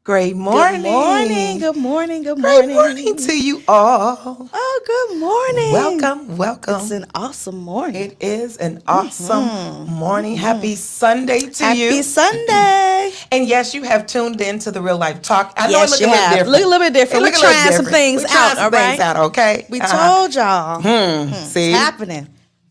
Great morning. Good morning. Good morning. Good Great morning. morning to you all. Oh, good morning. Welcome. It's an awesome morning. It is an awesome morning. Happy Sunday to you. Happy Sunday. And yes, you have tuned in to the Real Life Talk. I know Yes, it look you a little have. different. Look a little bit different. It We're look a little trying some different. things We're trying out, some all things right? out, okay? We told y'all. See? It's happening.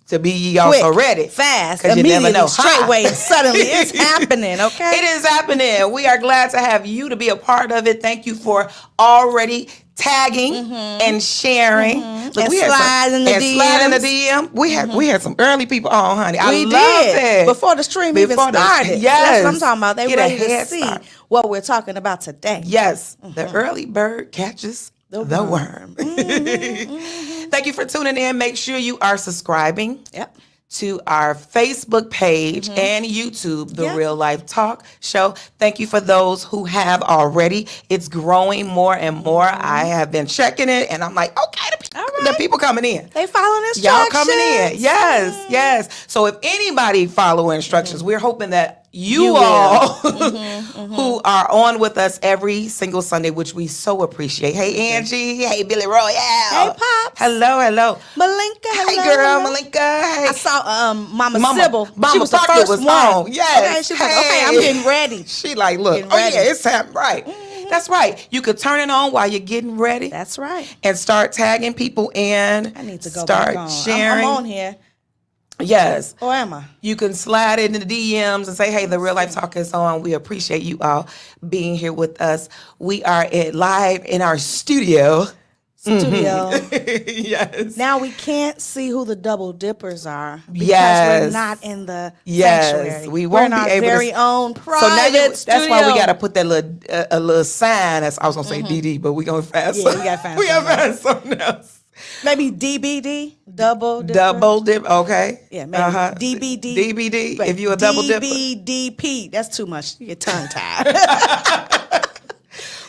To be ye also Quick, ready. fast, 'Cause you immediately, never know. straightway, and suddenly. It's happening, okay? It is happening. We are glad to have you to be a part of it. Thank you for already tagging and sharing. Look, And we had sliding the sliding the DMs. DM. We had some early people on, honey. I We love did. it. Before the stream even Before the- started. yes. That's what I'm talking about. They Get a ready to head see start. what we're talking about today. Yes, the early bird catches the worm. Mm-hmm. Thank you for tuning in. Make sure you are subscribing. Yep. To our Facebook page and YouTube, The Yep. Real Life Talk Show. Thank you for those who have already. It's growing more and more. I have been checking it, and I'm like, okay, the people coming in. They following instructions. Y'all coming in. Yes. So if anybody follow instructions, we're hoping that you will. all who are on with us every single Sunday, which we so appreciate. Hey, Angie. Hey, Billy Royale. Hey, Pops. Hello. Malinka, Hey, hello. girl, Malinka. Hey. I saw Mama Sybil. Mama She was the Pocket first was one. on. Yes. Okay, she was like, okay, I'm getting ready. She like, look, Getting oh ready. yeah, it's time. Right. That's right. You could turn it on while you're getting ready. That's right. And start tagging people in. I need to go start back on. sharing. I'm on here. Yes. Or am I? You can slide into the DMs and say, hey, the Real Life Talk is on. We appreciate you all being here with us. We are live in our studio. Studio. Yes. Now we can't see who the double dippers are because Yes. we're not in the Yes, sanctuary. we We're won't in be our able to very own private So now studio. that's why we got to put that little a little sign. That's I was gonna say DD, but we gonna find Yeah, some- we gotta find we gotta something find something else. Maybe DBD, double dipper. Double dip, okay. Yeah, maybe DBD. DBD. But If you a double dipper, DBDP, that's too much. You're tongue tied.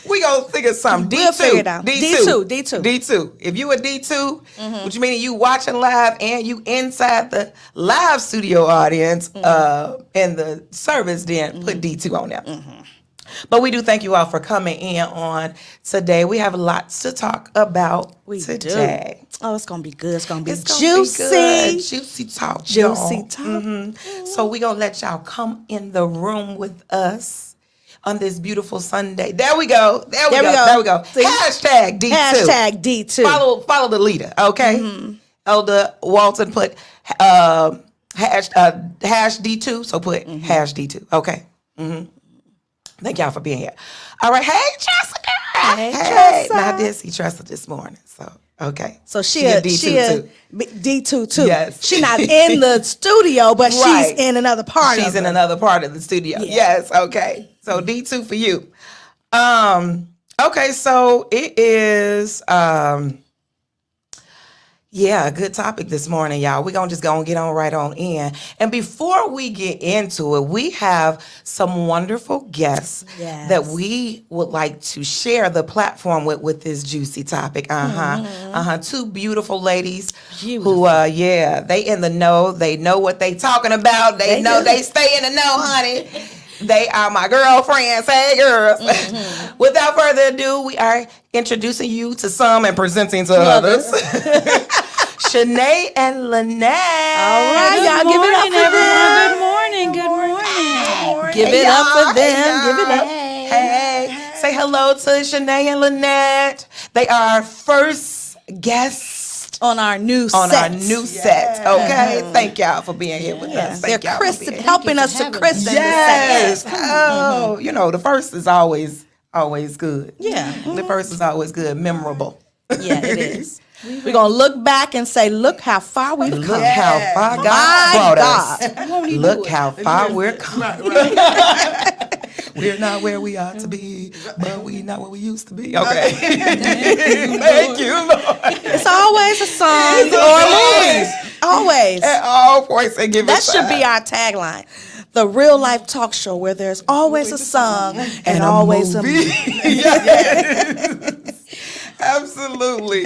we gonna figure something. D2, We'll figure it out. D2, D2. D2. If you a D2, which means you watching live and you inside the live studio audience in the service, then put D2 on there. But we do thank you all for coming in on today. We have lots to talk about today. do. Oh, it's gonna be good. It's gonna be It's gonna juicy. be good. Juicy talk. Juicy y'all. talk. So we're gonna let y'all come in the room with us on this beautiful Sunday. There we go. There we go. See? Hashtag D2. Hashtag D2. Follow the leader, okay? Elder Walton put hash D2, so put hash D2, okay? Thank y'all for being here. All right, hey Jessica. Hey, Jessica. Now I did see Tressa this morning, so okay. So she a a D2 too. D2 too. Yes. She not in the studio, but Right. she's in another part. She's of in it. another part of the studio. Yeah. Yes, okay. So D2 for you. Okay, so it is a good topic this morning, y'all. We're going to just go and get on right on in. And before we get into it, we have some wonderful guests Yes. that we would like to share the platform with this juicy topic. Two beautiful ladies who, they in the know. They know what they talking about. They know do. they stay in the know, honey. They are my girlfriends. Hey, girls. Without further ado, we are introducing you to some and presenting to others. Shanae and Lynette. All right, y'all give it up for them. Good morning. Good morning. Give it up for them. Give it up. Hey. Say hello to Shanae and Lynette. They are our first guests On our new on set. our new set. Okay. Thank y'all for being here with us. They're Thank y'all for being here. helping us to having christen Yes. the set. Oh, the first is always good. Yeah. The first is always good, memorable. Yeah, it is. We're going to look back and say, look how far we've Look come. how far My God brought God. us. Look how far we're coming. We're not where we ought to be, but we not where we used to be. Okay. Thank you, Lord. It's always a song or a movie. Always. At all points and give That us should be our tagline. The Real Life Talk Show where there's always a song and always a movie. Absolutely.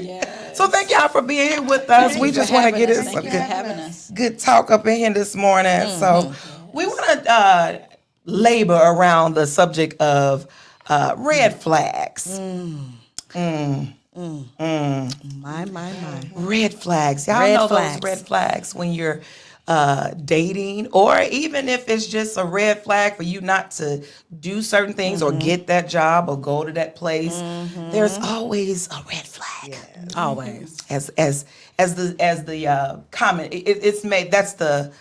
So thank y'all for being here with us. We just want to get in some good talk up in here this morning. So we want to labor around the subject of red flags. My. Red flags. Y'all Red know flags. those red flags when you're dating, or even if it's just a red flag for you not to do certain things or get that job or go to that place. There's always a red flag. Always. As the comment, it's made. That's the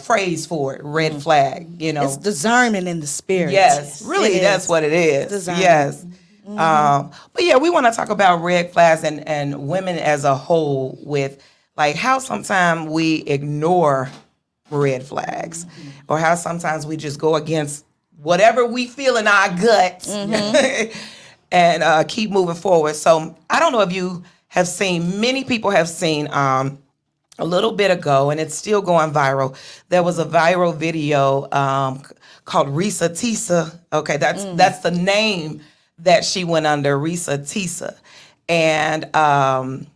phrase for it. Red flag. You know. It's discernment in the spirit. Yes, really, It that's is. what it is. Design. Yes. But yeah, we want to talk about red flags and women as a whole, with like how sometimes we ignore red flags, or how sometimes we just go against whatever we feel in our guts and keep moving forward. So I don't know if you have seen, many people have seen a little bit ago, and it's still going viral. There was a viral video called Risa Tisa. Okay, that's the name that she went under, Risa Tisa. And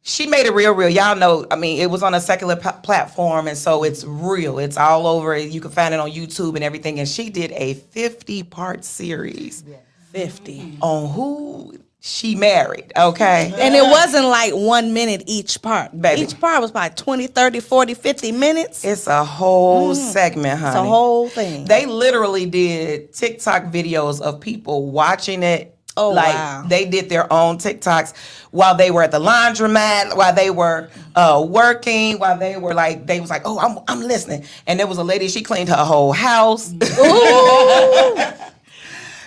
she made it real. Y'all know, I mean, it was on a secular platform, and so it's real. It's all over. You can find it on YouTube and everything. And she did a 50-part series 50. on who she married, okay? And it wasn't like 1 minute each part. Baby. Each part was like 20, 30, 40, 50 minutes. It's a whole segment, honey. It's a whole thing. They literally did TikTok videos of people watching it. Oh, like, wow. They did their own TikToks while they were at the laundromat, while they were working, while they were like, they was like, oh, I'm listening. And there was a lady, she cleaned her whole house.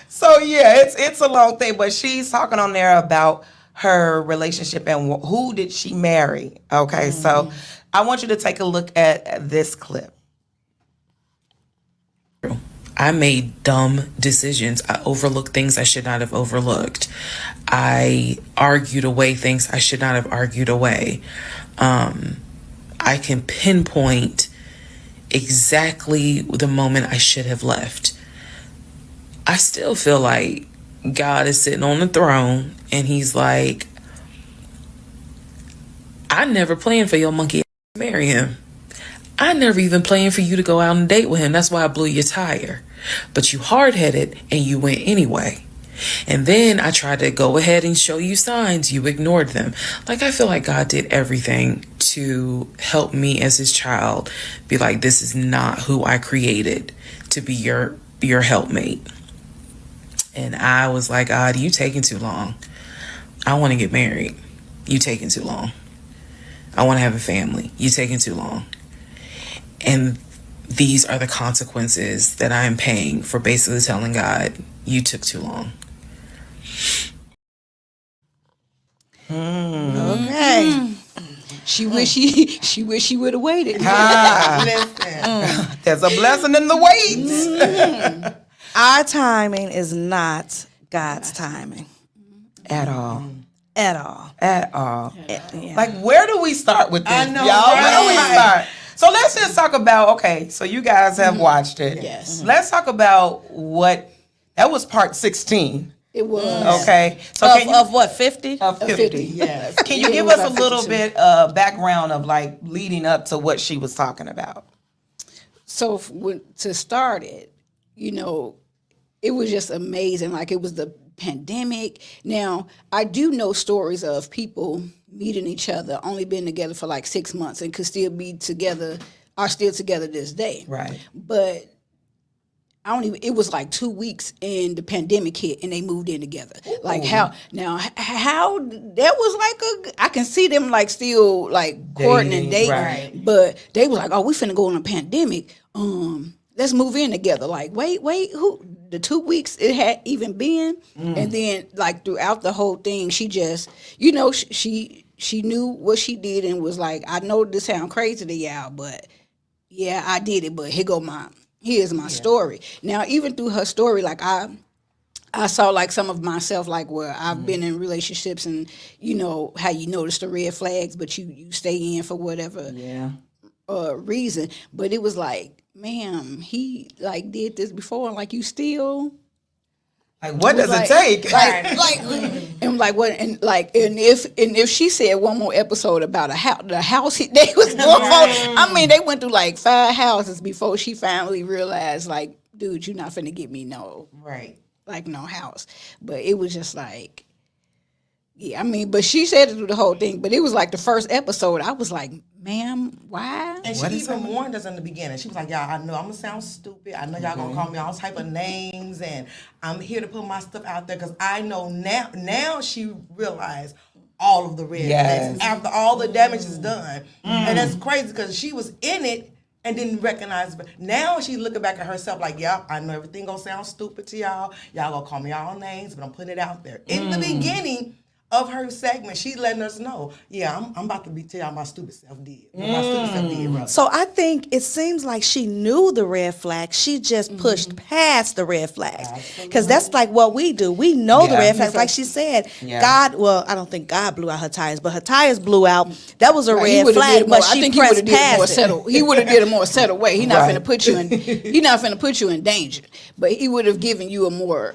So yeah, it's a long thing, but she's talking on there about her relationship and who did she marry. Okay, so I want you to take a look at this clip. I made dumb decisions. I overlooked things I should not have overlooked. I argued away things I should not have argued away. I can pinpoint exactly the moment I should have left. I still feel like God is sitting on the throne and he's like, I never planned for your monkey to marry him. I never even planned for you to go out and date with him. That's why I blew your tire. But you hard-headed and you went anyway. And then I tried to go ahead and show you signs. You ignored them. Like, I feel like God did everything to help me as his child be like, this is not who I created to be your helpmate. And I was like, God, you taking too long. I want to get married. You taking too long. I want to have a family. You taking too long. And these are the consequences that I'm paying for basically telling God, you took too long. Okay. She wish she would have waited. Listen, there's a blessing in the wait. Our timing is not God's timing At all. at all. At all. Yeah. Like, where do we start with this, I know, y'all? Where do we right? start? So let's just talk about, okay, so you guys have watched it. Yes. Let's talk about that was part 16. It was. Okay. So of what, 50? Of 50. 50, yes. Can you Yeah, give it was us a about little 52. bit background of like leading up to what she was talking about? So to start it, it was just amazing. Like, it was the pandemic. Now, I do know stories of people meeting each other, only been together for like 6 months and could still be together, are still together this day. Right. But it was like 2 weeks and the pandemic hit and they moved in together. Like, how that was like I can see them like still like courting and dating, right. but they was like, oh, we finna go on a pandemic. Let's move in together. Like, wait, who? The 2 weeks it had even been, and then like throughout the whole thing, she just, she knew what she did and was like, I know this sound crazy to y'all, but yeah, I did it. But here's my story. Now, even through her story, like I saw like some of myself, like where I've been in relationships, and how you notice the red flags, but you stay in for whatever reason. But it was like, ma'am, he like did this before, and like you still. Like, what does like, it take? And like what, and if she said one more episode about the house they was going for, I mean, they went through like 5 houses before she finally realized, like, dude, you're not finna get me no. Right. like no house. But it was just like, yeah, I mean, but she said it through the whole thing. But it was like the first episode. I was like, ma'am, why? And she even warned us in the beginning. She was like, y'all, I know I'm going to sound stupid. I know y'all going to call me all type of names. And I'm here to put my stuff out there because I know now she realized all of the red flags after all the damage is done. And that's crazy because she was in it and didn't recognize it. But now she's looking back at herself like, yep, I know everything going to sound stupid to y'all. Y'all going to call me all names, but I'm putting it out there. In the beginning of her segment, she letting us know, yeah, I'm about to tell y'all my stupid self did. What my stupid self did, brother. So I think it seems like she knew the red flags. She just pushed past the red flags. Because that's like what we do. We know the red flags. Like she said, God, well, I don't think God blew out her tires, but her tires blew out. That was a red flag, but she pressed past it. He would have did a more settled way. He not finna put you in. He not finna put you in danger. But he would have given you a more.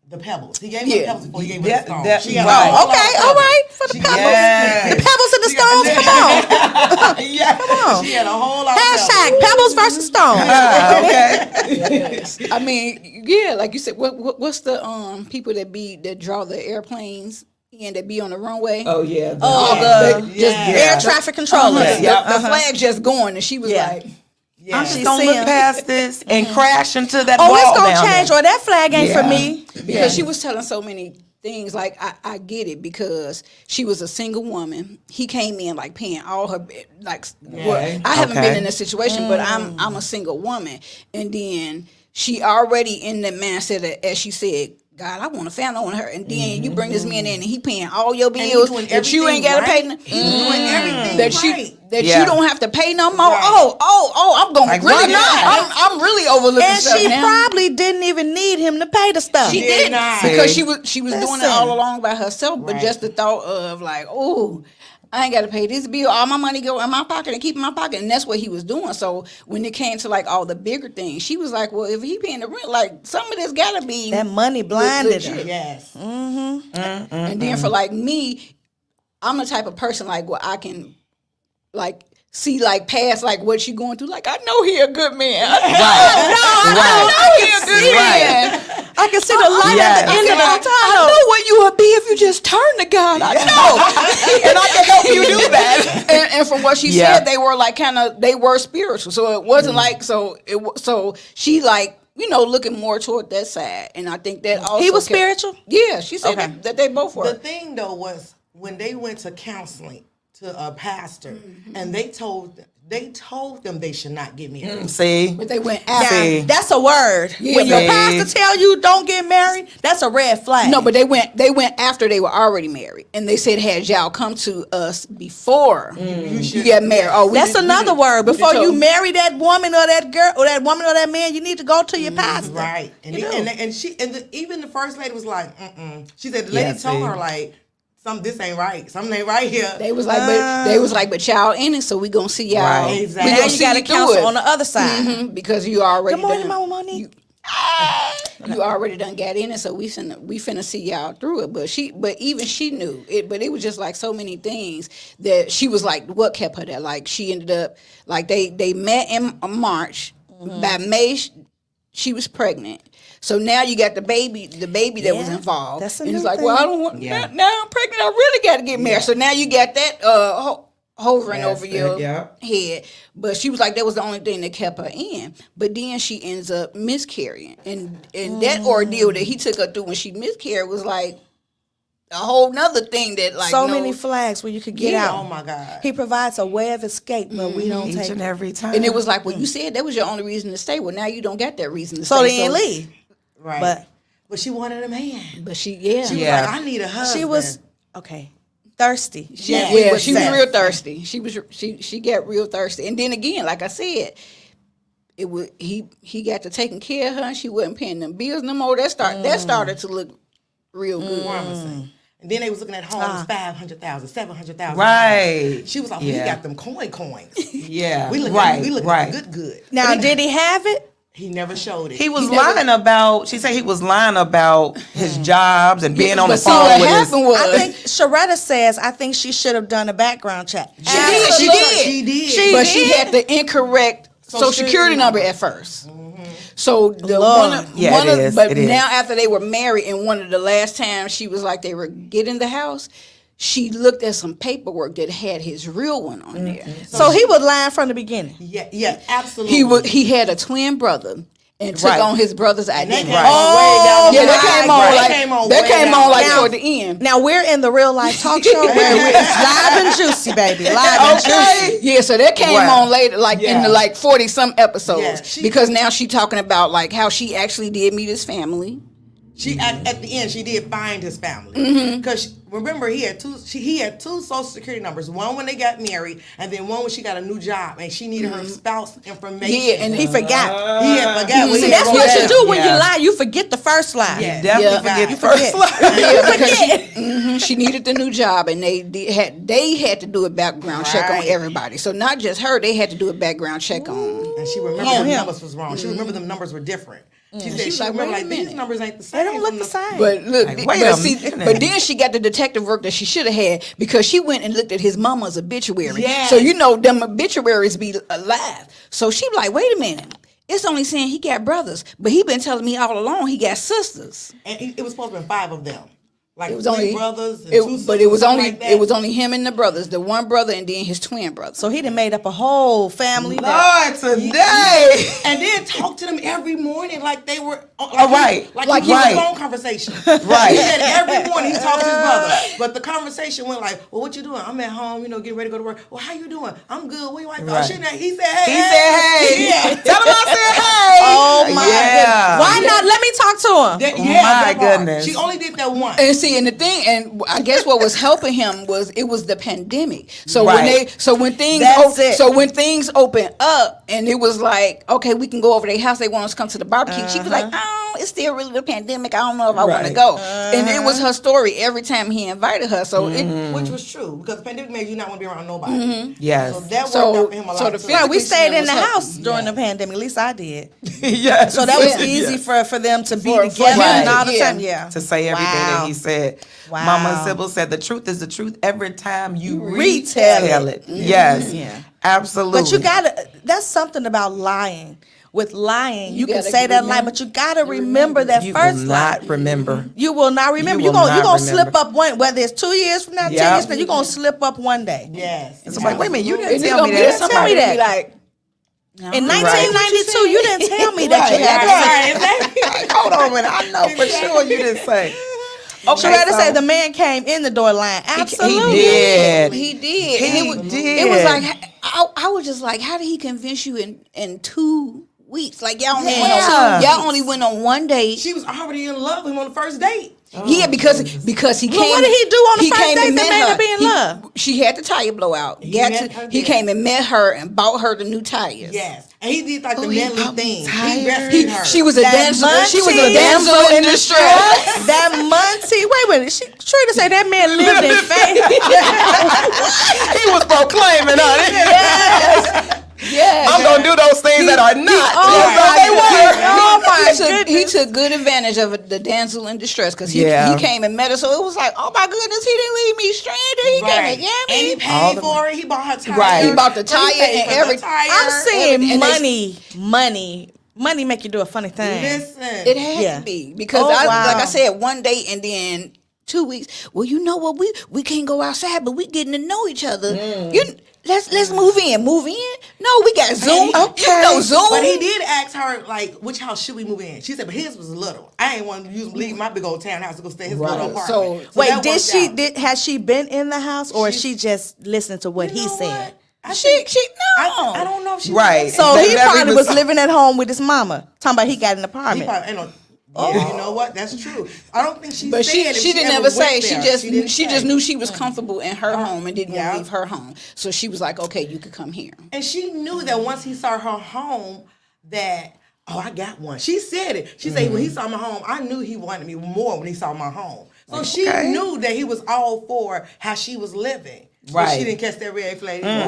The pebbles. He gave her the pebbles before he gave her the stones. that- She got right. a whole lot of Okay, all right, for the pebbles. Yes. The pebbles and the stones, come on. Yeah, Come on. she had a whole lot of Hashtag pebbles versus stones. Okay. I mean, yeah, like you said, what's the people that draw the airplanes and that be on the runway? Oh yeah. Oh, the air traffic controllers. The flag just going, and she was Yeah. like, Yeah. I'm just She gonna see look him. past this and crash into that Oh, wall it's gonna down change, there. or that flag ain't for Yeah. me. because she was telling so many things. Like I get it because she was a single woman. He came in like paying all her well, I haven't been in this situation, but I'm a single woman, and then she already in the mindset that, as she said, God, I want a family, I want her, and then you bring this man in and he paying all your bills doing that you ain't everything gotta pay. right. He was doing everything that right. you don't have to pay no more. Right. Oh, I'm gonna Like, really why not? I'm really overlooking And stuff she now. probably didn't even need him to pay the stuff. She did did not. because See? she was doing it Listen. all along by herself. But Right. just the thought of like, oh, I ain't got to pay this bill. All my money go in my pocket and keep in my pocket, and that's what he was doing. So when it came to like all the bigger things, she was like, well, if he paying the rent, like some of this got to be That money blinded her. legit. Yes. And then for like me, I'm the type of person like where I can like see like past like what she going through. Like I know he a good man. I know he a good man. I can see the light at the end of the I tunnel. know what you would be if you just turn to God. I know. And I can help you do that. And from what she Yeah. said, they were like they were spiritual. So it wasn't like so she like looking more toward that side. And I think that also He was spiritual? Yeah, she said Okay. that they both were. The thing though was when they went to counseling to a pastor and they told them they should not get married. See? But they went Now, after. See. that's a word. When your See. pastor tell you don't get married, that's a red flag. No, but they went after they were already married, and they said, "Had y'all come to us before you get married?" Oh, that's another word. Before you told- marry that woman or that girl or that woman or that man, you need to go to your pastor. Right. And You even the first lady was like, She said the Yeah, lady told see. her like, this ain't right. Something ain't right here. They was like, but y'all in it, so we gonna see y'all. Right. Exactly. We Now gonna you see got to you through counsel it. on the other side. Because you already Good morning, done, Mama Monique. you already done got in it, so we finna see y'all through it. But even she knew it. But it was just like so many things that she was like, what kept her there? Like she ended up like they met in March. By May, she was pregnant. So now you got the baby that was Yeah, involved. that's a and it's new like, thing. well, I don't want now I'm pregnant. I really got to get married. So now you got that hovering That's over it, your yeah. head. But she was like, that was the only thing that kept her in. But then she ends up miscarrying, and that ordeal that he took her through when she miscarried was like a whole nother thing that like So many flags where you could get out. Oh my God. He provides a way of escape, but we don't Each take and it. every time. And it was like, well, you said that was your only reason to stay. Well, now you don't got that reason to So stay. they ain't leave. Right. But she wanted a man. But she She was Yeah. like, I need a husband. she was thirsty. She, Yeah. yeah, would she was say. real thirsty. She got real thirsty. And then again, like I said, it was he got to taking care of her, and she wasn't paying them bills no more. That started to look real good. promising. And then they was looking at homes, 500,000, 700,000. Right. She was like, Yeah. he got them coins. Yeah. We looking right. we looking right. good. Now, did he have it? He never showed it. He was lying about. She said he was lying about his jobs and being on the But see, phone what with his. happened was I think Sharetta says, I think she should have done a background check. She did. but she had the incorrect social security Security number number. at first. So the Lord. one of, Yeah, one it of, is. but It is. now after they were married, and one of the last times she was like they were getting the house, she looked at some paperwork that had his real one on there. So he was lying from the beginning. Yeah, absolutely. He had a twin brother and took Right. on his brother's And they identity. came on way down. Yeah, the that line. came on Right. like They came on that way came down on the like line. toward the end. Now we're in the real life talk show where it's live and juicy, baby. Live and juicy. Yeah, so that came Wow. on later, like in Yeah. the like 40 some episodes, Yeah, because now she talking about like how she actually did meet his family. She at the end she did find his family Mm-hmm. because remember he had two social security numbers, one when they got married and then one when she got a new job and she needed her spouse information. Yeah, and He forgot. he had forgot what See, he that's had what wrote you down. do when you Yeah. lie. You forget the first lie. Yeah. Definitely Yeah. forget You the first forget. line. Yeah, because she needed the new job, and they had to do a background check on Right. everybody. So not just her, they had to do a background check on. And she remembered Yeah. the numbers was wrong. She remembered the numbers were different. She said She's she like, remember wait a like these minute. numbers ain't the same. They don't look from the same. But look, Like, wait but a see, minute. but then she got the detective work that she should have had because she went and looked at his mama's obituary. Yes. So you know them obituaries be alive. So she like, wait a minute. It's only saying he got brothers, but he been telling me all along he got sisters. And it was supposed to be 5 of them. Like It was three only brothers and it- two but it was sisters, only something like it that. was only him and the brothers, the one brother and then his twin brother. So he done made up a whole family. that- Lord, today. And then talk to them every morning like they were right. like he was Right. a phone conversation. Right. He said every morning he talked to his brother. But the conversation went like, well, what you doing? I'm at home, getting ready to go to work. Well, how you doing? I'm good. Where your wife? Right. Oh, she not. He said, hey. He said, hey. Yeah. Tell him I said, hey. Oh my Yeah. goodness. Why not? Let me talk to him. That part. goodness. She only did that once. And see, and the thing, and I guess what was helping him was it was the pandemic. So Right. when things That's it. so when things opened up, and it was like, okay, we can go over their house. They want us to come to the barbecue. She was like, oh, it's still really the pandemic. I don't know if I want to Right. go. And it was her story every time he invited her. So Which was true because the pandemic made you not want to be around nobody. Yes. So that worked So- out for him a so lot the too. physical- Right, we stayed in was the helping. house during the pandemic. At least I did. Yes. So that was Yeah. easy for them to be For together him, and all the yeah. time. Yeah. to say everything that he said. Wow. Mama Sybil said the truth is the truth every time you retell retell it. Yes. Yeah. Absolutely. But you gotta. That's something about lying. With lying, you can gotta say that lie, remember- but you gotta remember that you first will lie. not remember. You will not remember. You You're will gonna not slip remember. up one, whether it's 2 years from now, 10 Yeah. years from now, you're gonna slip up one day. Yes. And somebody, wait a minute, you and didn't it's tell gonna me be that. somebody that. be like, In 1992, you didn't tell me that you Right, had right. Hold on a minute. I know for sure you didn't say. Okay, Sharetta say the man came in the door lying. He Absolutely. did. he did. He And it was, did. It was like I was just like, how did he convince you in 2 weeks? Like y'all only, Yeah. y'all only went on one date. She was already in love with him on the first date. Yeah, because he came. Well, what did he do on the first came date and that met made her her. be in love? She had the tire blowout. He Got met to- her he there. came and met her and bought her the new tires. Yes. And he did like the he manly bought me thing. He tires. rescued her. She was a That damsel. She was a munchie. damsel in distress. That Muncie, wait a minute. Trina say that man lived in faith. He was proclaiming on it. Yeah, I'm gonna do those things that are not. Oh as though my they were. Oh my he goodness. took good advantage of the damsel in distress because he Yeah. came and met her. So it was like, oh my goodness, he didn't leave me stranded. He came and got And he me. paid for it. He bought her tires. Right. He bought the tire paid and for the everything. tire. I'm seeing and they- money make you do a funny thing. Listen. It had Yeah. to be because Oh, like wow. I said, one day and then 2 weeks. Well, you know what? We can't go outside, but we getting to know each other. Let's move in. Move in? No, we got Zoom. Okay. You know Zoom. But he did ask her, like, which house should we move in? She said, but his was little. I ain't want to leave my big old townhouse to go stay in his little apartment. So Wait, that did worked she out. has she been in the house or she just listened to what You he know said? what? I She think- no. I don't know if she Right. So They he never probably even was saw- living at home with his mama. Talking about he got an He apartment. probably ain't no. Yeah, you know what? That's true. I don't think she But said she if didn't ever ever went say. there. She didn't just say. knew she was comfortable in her home and didn't want Yeah. to leave her home. So she was like, okay, you could come here. And she knew that once he saw her home, that I got one. She said it. She said when he saw my home, I knew he wanted me more when he saw my home. So she Okay. knew that he was all for how she was living. But Right. she didn't catch that red flag. That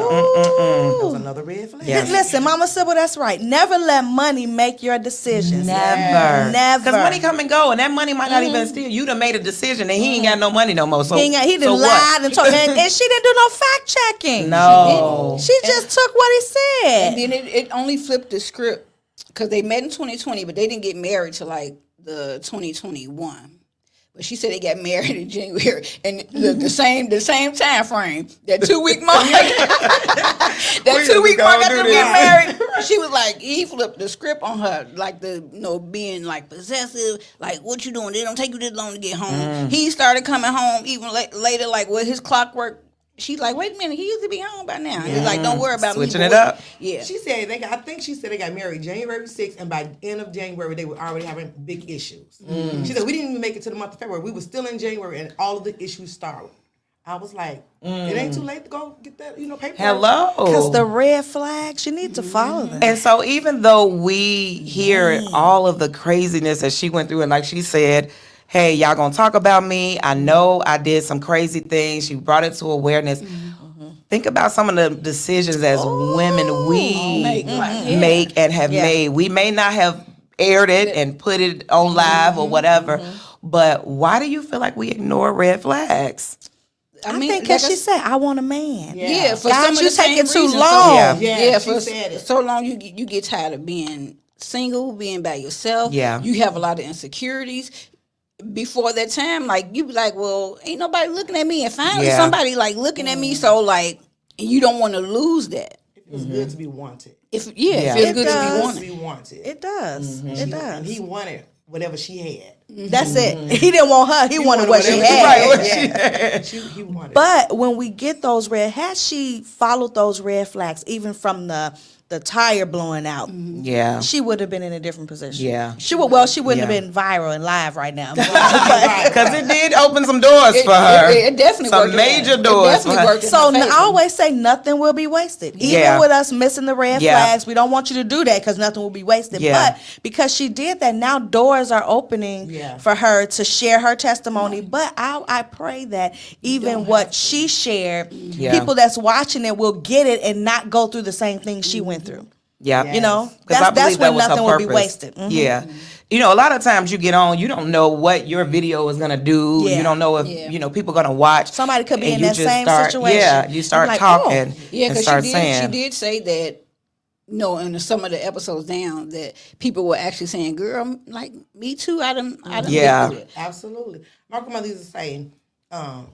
was another red flag. Yes. Listen, Mama Sybil, that's right. Never let money make your decisions. Never. Never. Because money come and go, and that money might not even steal. You done made a decision, and he ain't got no money no more. So He so done what? lied and told, and she didn't do no fact checking. No. She just took what he And said. then it only flipped the script because they met in 2020, but they didn't get married till like the 2021. But she said they got married in January, and the same time frame. That 2 week mark. That 2 week mark after getting married. She was like, he flipped the script on her, like being like possessive. Like, what you doing? It don't take you this long to get home. He started coming home even later, like with his clockwork. She's like, wait a minute, he used to be home by now. He's like, don't worry about Switching me. it up. Yeah. She said I think she said they got married January 6th, and by the end of January they were already having big issues. She said we didn't even make it to the month of February. We were still in January, and all of the issues started. I was like, it ain't too late to go get that, paper. Hello. Because the red flags, you need to follow them. And so even though we hear all of the craziness that she went through, and like she said, hey, y'all gonna talk about me. I know I did some crazy things. She brought it to awareness. Think about some of the decisions as women we make and have made. We may not have aired it and put it on live or whatever, but why do you feel like we ignore red flags? I think because she said, I want a man. Yeah, for God, some of you the same taking too reasons. long. Yeah, for she said it. so long you get tired of being single, being by yourself. Yeah. You have a lot of insecurities. Before that time, like you be like, well, ain't nobody looking at me, and finally somebody like looking at me, so like you don't want to lose that. It feels good to be wanted. It feels It good does. to be To wanted. be wanted. It does. It And does. he wanted whatever she had. That's it. He didn't want her. He wanted what she whatever had. Right, he wanted. But when we get those had she followed those red flags, even from the tire blowing out, Yeah. she would have been in a different position. Yeah. She would. Well, she wouldn't Yeah. have been viral and live right now. Because it did open some doors for her. It definitely some worked in major that. It doors definitely for her. worked in So her favor. I always say nothing will be wasted. Even Yeah. with us missing the red Yeah. flags, we don't want you to do that because nothing will be wasted. Yeah. But because she did that, now doors are opening Yeah. for her to share her testimony. But I pray that even what she shared, people that's watching it will get it and not go through the same thing she went through. Yeah. You know, 'Cause I that's believe that when was her nothing will be purpose. wasted. Mhm. Yeah. You know, a lot of times you get on, you don't know what your video is gonna do. Yeah. You don't know if people gonna watch. Somebody could be and in you that just same start, situation. Yeah, you start I'm like, talking Yeah, and because start she saying. did say that. No, in some of the episodes down, that people were actually saying, "Girl, like me too." I done Yeah. been through it. Absolutely. My grandmother used to say,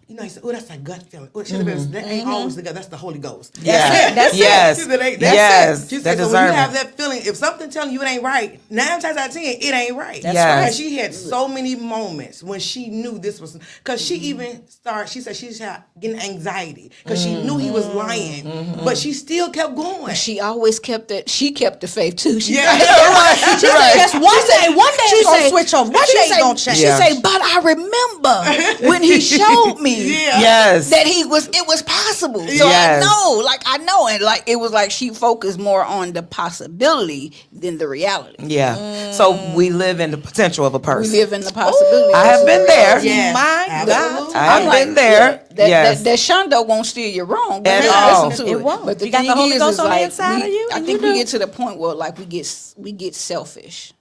he said, "Oh, that's a gut feeling. Oh, that ain't always the gut. That's the Holy Ghost." Yeah. That's it. Yes. She said, that's Yes. it. She That said, so when you deserve have it. that feeling, if something telling you it ain't right, 9 times out of 10, it ain't right. That's right. And she had so many moments when she knew this was, because she even started, she said she started getting anxiety because she knew he was lying, but she still kept going. She always kept it. She kept the faith too. She Yeah. She said, "That's one day. One day it's gonna say- switch over. One she day it's say- gonna change." She Yeah. say, "But I remember when he showed me Yes. that it was possible." So Yes. I know, and like it was like she focused more on the possibility than the reality. Yeah. So we live in the potential of a We person. live in the possibility. I have been there. Yeah. My Absolutely. God. I have been there. Yes. That Shondo won't steer you wrong. At But all. listen to It won't. But the You got thing the Holy is, Ghost is on the like inside of you, I and think you we do. get to the point where like we get selfish.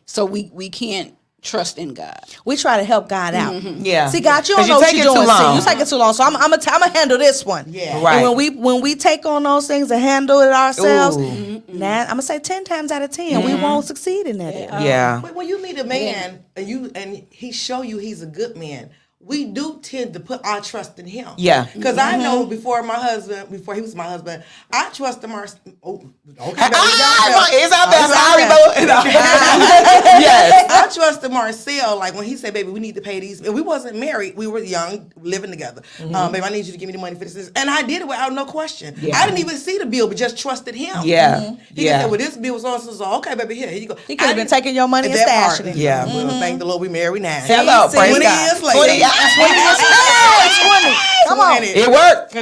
So we can't trust in God. We try to help God out. Yeah. See, God, you 'Cause don't know what taking you're doing. too long. See, you taking too long. So I'm gonna handle this one. Yeah. Right. And when we take on those things and handle it ourselves, Ooh. now I'm gonna say 10 times out of 10, we won't succeed in that. Yeah. But when you meet a man and he show you he's a good man, we do tend to put our trust in him. Yeah. Because I know before he was my husband, I trusted okay. It's out there. Sorry, boo. Yes. I trusted Marcel, like when he said, "Baby, we need to pay these." And we wasn't married; we were young, living together. Baby, I need you to give me the money for this, and I did it without no question. Yeah. I didn't even see the bill, but just trusted him. Yeah. He Yeah. said, "Well, this bill was so okay, baby, here you go." He could have been taking your money and that part. stashing it. Yeah. Well, thank the Lord, we married now. Hello, See, praise 20 God. years later. 20 years. Come on. 20. It worked.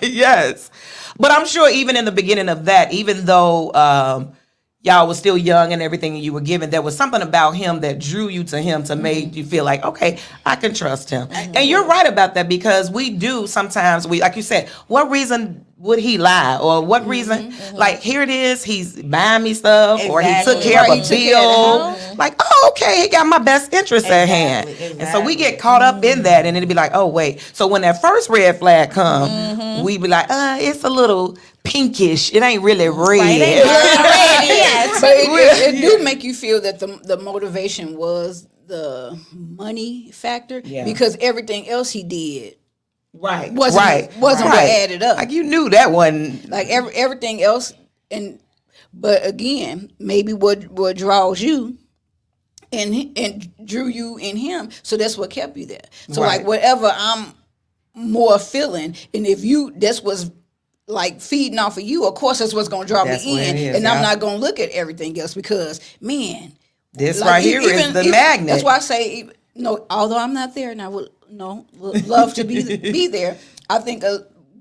Yes. But I'm sure even in the beginning of that, even though y'all was still young and everything you were given, there was something about him that drew you to him to make you feel like, okay, I can trust him. And you're right about that, because we do sometimes, like you said, what reason would he lie, or what reason? Like, here it is, he's buying me stuff, or he took Exactly. care Right, of he a took care of bill. Like, oh, okay, he got my best interest at hand. Exactly, And so we exactly. get caught up in that, and it'd be like, oh wait. So when that first red flag come, we be like, it's a little pinkish. It ain't really red. But it do make you feel that the motivation was the money factor Yeah. because everything else he did Right. wasn't right. what added up. Like, you knew that wasn't. Like everything else, but again, maybe what draws you and drew you in him, so that's what kept you there. So Right. like whatever I'm more feeling, and if you that's what's like feeding off of you, of course that's what's gonna draw That's me what in, it is, and I'm yeah. not gonna look at everything else because man, This like, right here is the magnet. That's why I say no. Although I'm not there, and I would love to be there. I think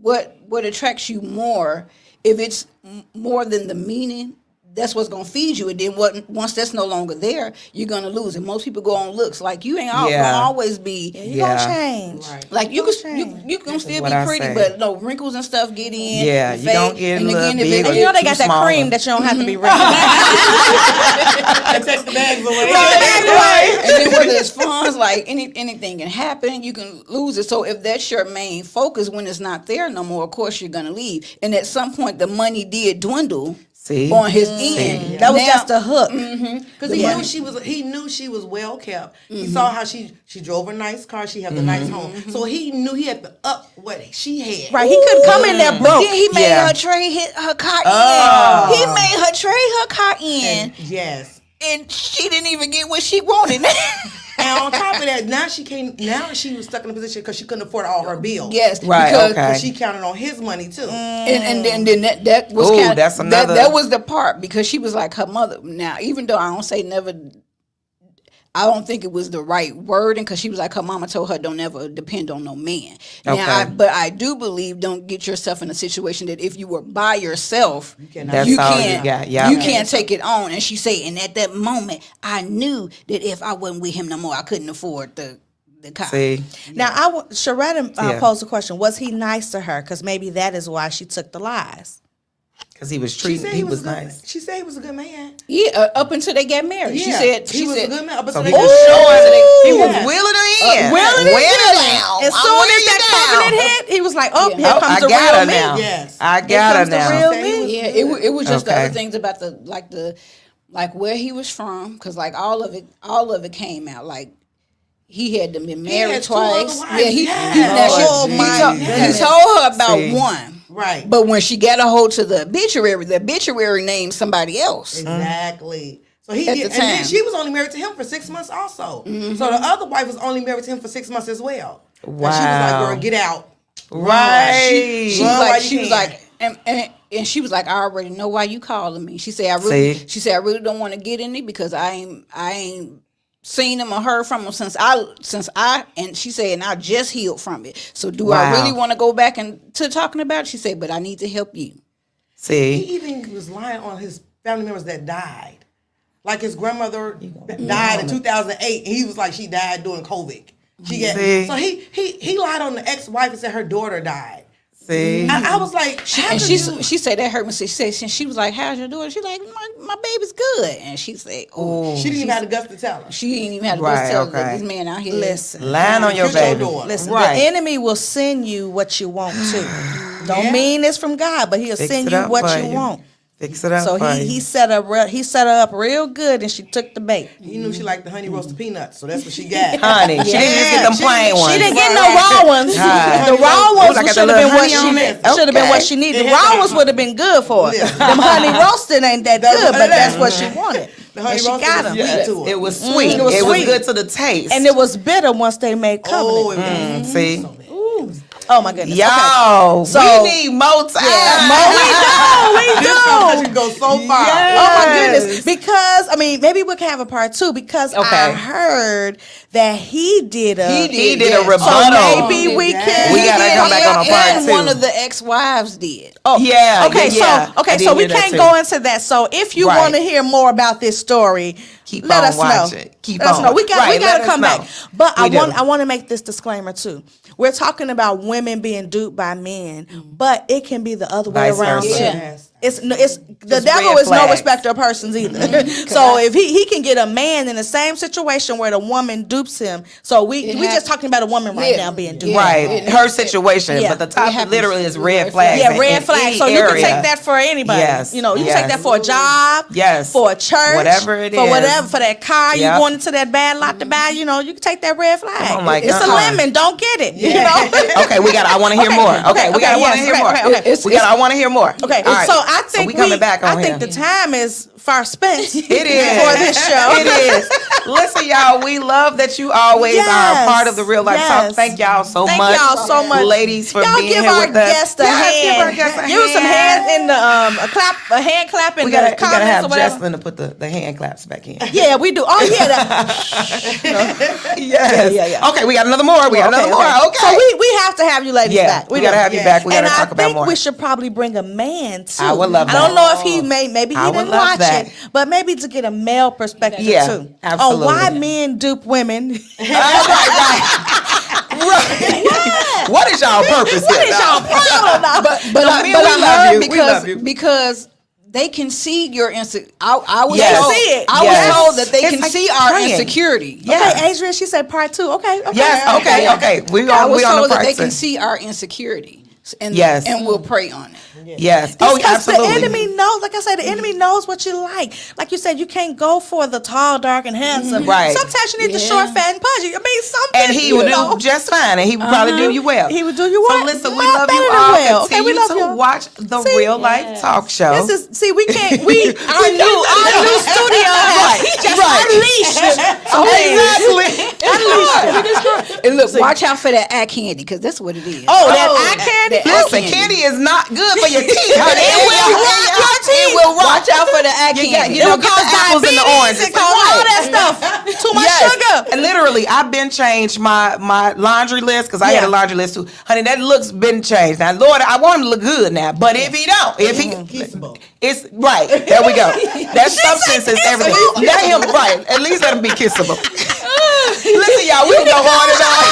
what attracts you more, if it's more than the meaning, that's what's gonna feed you. And then once that's no longer there, you're gonna lose it. Most people go on looks. Like you ain't Yeah. gonna always be. You gonna change. Like you can still what be I pretty, say. but no wrinkles and stuff get in. Yeah, and you don't fade. get a And little again, if big it- or And you know they too got that smaller. cream that you don't have to be ready. I take the bags away. And then whether it's funds, like anything can happen, you can lose it. So if that's your main focus when it's not there no more, of course you're gonna leave. And at some point, the money did dwindle See? on his end. That was Now- just a hook. Because he knew she was well kept. He saw how she drove a nice car. She had a nice home. So he knew he had to up what she had. Right, he couldn't come in there broke. Then he made Yeah. her trade her car in. He made her trade her car in, Yes. and she didn't even get what she wanted. And on top of that, now she was stuck in a position because she couldn't afford all her bills. Yes, Right, because okay. But she counted on his money too. and then that was Ooh, kind of that's another- that was the part because she was like her mother. Now, even though I don't say never, I don't think it was the right wording because she was like her mama told her don't ever depend on no man. Okay. Now, but I do believe don't get yourself in a situation that if you were by yourself, That's you all you can't got, yeah. you can't take it on. And she said, and at that moment, I knew that if I wasn't with him no more, I couldn't afford the car. See? Now, Sharetta Yeah. posed a question. Was he nice to her? Because maybe that is why she took the lies. Because he was She treating, said he was a good, nice. She said he was a good man. Yeah, up until they got married. She said he was a good man. But So they he was got showing, he was Yeah. wheeling her in. Wheeling it down. As I'll soon wheel as you that down. covenant hit, he was like, "Oh, Yeah. here Oh, comes I the got real her me." now. Yes. I got her comes the now. real Say he me. was Yeah, good. it was just the Okay. other things about like where he was from, because like all of it came out. Like he had been married had two other twice. wives. Yeah, he Yes. Oh, my he goodness. told her about See. one. Right. But when she got a hold to the obituary named somebody else. Exactly. So he At did, the and then time. she was only married to him for 6 months also. So the other wife was only married to him for 6 months as well. And she was like, Wow. girl, get out. Right. She Run was while like, you she was can. like, and she was like, I already know why you calling me. She said, I really don't want to get in it because I ain't seen him or heard from him since I and she said, and I just healed from it. So do I Wow. really want to go back to talking about it? She said, but I need to help you. See? He even was lying on his family members that died. Like his grandmother died in 2008, and he was like, she died during COVID. See? So he lied on the ex-wife and said her daughter died. See? I was like, how And could she said that hurt me. She said, she was like, how's your daughter? She's like, my baby's good. And she said, oh, she didn't even have the gusts to tell her. she didn't even have to Right, go tell okay. this man out here. Listen, Lying on your Get your baby. door. listen. Right. The enemy will send you what you want to. Don't mean it's from God, but he'll Fix send it you up what for you you. want. Fix it up So for he you. set her up real good, and she took the bait. He knew she liked the honey roasted peanuts, so that's what she got. Honey, she didn't just get them plain ones. She didn't get no raw ones. Right. The raw Ooh, I ones got should the have been little what honey on she it. should have been what Okay. she needed. It The had raw that- ones would have been good for her. Yeah. Them honey roasted ain't that good, but that's what she wanted. The honey And she roasted got was them. sweet to her. It was sweet. It was It was sweet. good to the taste. And it was bitter once they made Oh, covenant. it was See? Oh my goodness. Y'all, So- we need more time. We This do. conversation goes so far. Oh my goodness. Because, I mean, maybe we can have a part two because I Okay. heard that he did a He did a yes. rebuttal. So maybe we can. We gotta come back on a part And two. one of the ex-wives did. Oh, Yeah, Okay, yeah, yeah. so I did so we hear that can't too. go into that. So if you Right. want to hear more about this story, Keep let on us watching. know. Keep let us on. know. We got Right, to let us come know. back. But We do. I want to make this disclaimer too. We're talking about women being duped by men, but it can be the other way Vice around versa. too. Yeah. It's the Just devil red is no flags. respecter of persons either. So if he can get a man in the same situation where the woman dupes him, so we just talking about a woman right Yeah. now being duped. Yeah. Right, her situation, Yeah. but the topic happens. literally is red Red flags. flags. Yeah, in red flag. any So you can area. take that for anybody. Yes, You know, you can yes. take that for a job. Yes. For a church. Whatever it for is. whatever, for that car you Yep. going into that bad lot to buy. You know, you can take that red flag. Come on, like, it's a lemon. Don't get it. You know. Okay, I want to hear more. Okay, we got to want to yes, hear okay, more. okay, okay. I want to hear more. Okay, All right. so I think we coming back on I think here. the time is far spent. It is for this show. It is. Listen, y'all, we love that you always are a Yes, part of the Real Life Talk. yes. Thank y'all so Thank much. y'all so much, ladies, for y'all being give here our with us. guests a Yes, hand. give our guests a Give us some hand. hands in the a hand clap in We the gotta comments have or whatever. Jesslyn to put the hand claps back in. Yeah, we do. Oh yeah, Yes. Yeah. Okay, we got another more. We got another more. Okay. So we have to have you ladies Yeah, back. we do. gotta have you back. We and gotta I talk about think more. we should probably bring a man too. I would love I don't that. know if he maybe he I would didn't love watch that. it, but maybe to get a male perspective Yeah, too. absolutely. On why men dupe women. Right. What is y'all purpose What here? is y'all problem? But No, I, men, but we I love heard you. We love you. because they can see your I was Yes. told, They see it. I Yes. was told that they It's can like see our praying. insecurity. Yeah. Okay, Adrian, she said part 2. Okay. Yes. Okay. We I on. was We on told the that part they two. can see our insecurity. And, Yes. and we'll pray on it. Yes. Oh, Because absolutely. the enemy knows, like I said, the enemy knows what you like. Like you said, you can't go for the tall, dark, and handsome. Right. Sometimes you need the Yeah. short, fat, and pudgy. I mean, something. And he you would know. do just fine, and he would probably do you well. He would do you So well. listen, we Well, love you better than all. well. Okay, we Continue love to y'all. watch the See? Real Life Talk Show. This is we can't our new studio has just unleashed. Exactly. And look, watch out for that eye candy because that's what it is. Oh, that eye candy. Listen, candy is not good for your teeth, honey. It will rot your teeth. It will rot. Watch out for the eye candy. You know, get the apples and the oranges. It cause all that stuff. Too much sugar. And literally, I've been changed my laundry list because I had a laundry list too. Honey, that look's been changed. Now, Lord, I want him to look good now. But if he don't, it's right. There we go. That substance is everything. Let him right. At least let him be kissable. Listen, y'all, we can go on and on.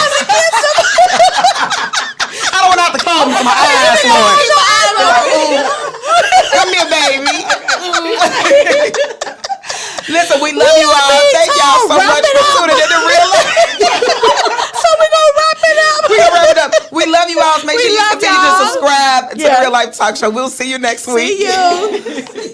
I don't want to have to call him for my eyes, Lord. Come here, baby. Listen, we love you all. Thank y'all so much for tuning in to Real Life. So we're gonna wrap it up. We're gonna wrap it up. We love you all. Make sure you love continue to y'all. subscribe to Yeah. the Real Life Talk Show. We'll see you next week. See you.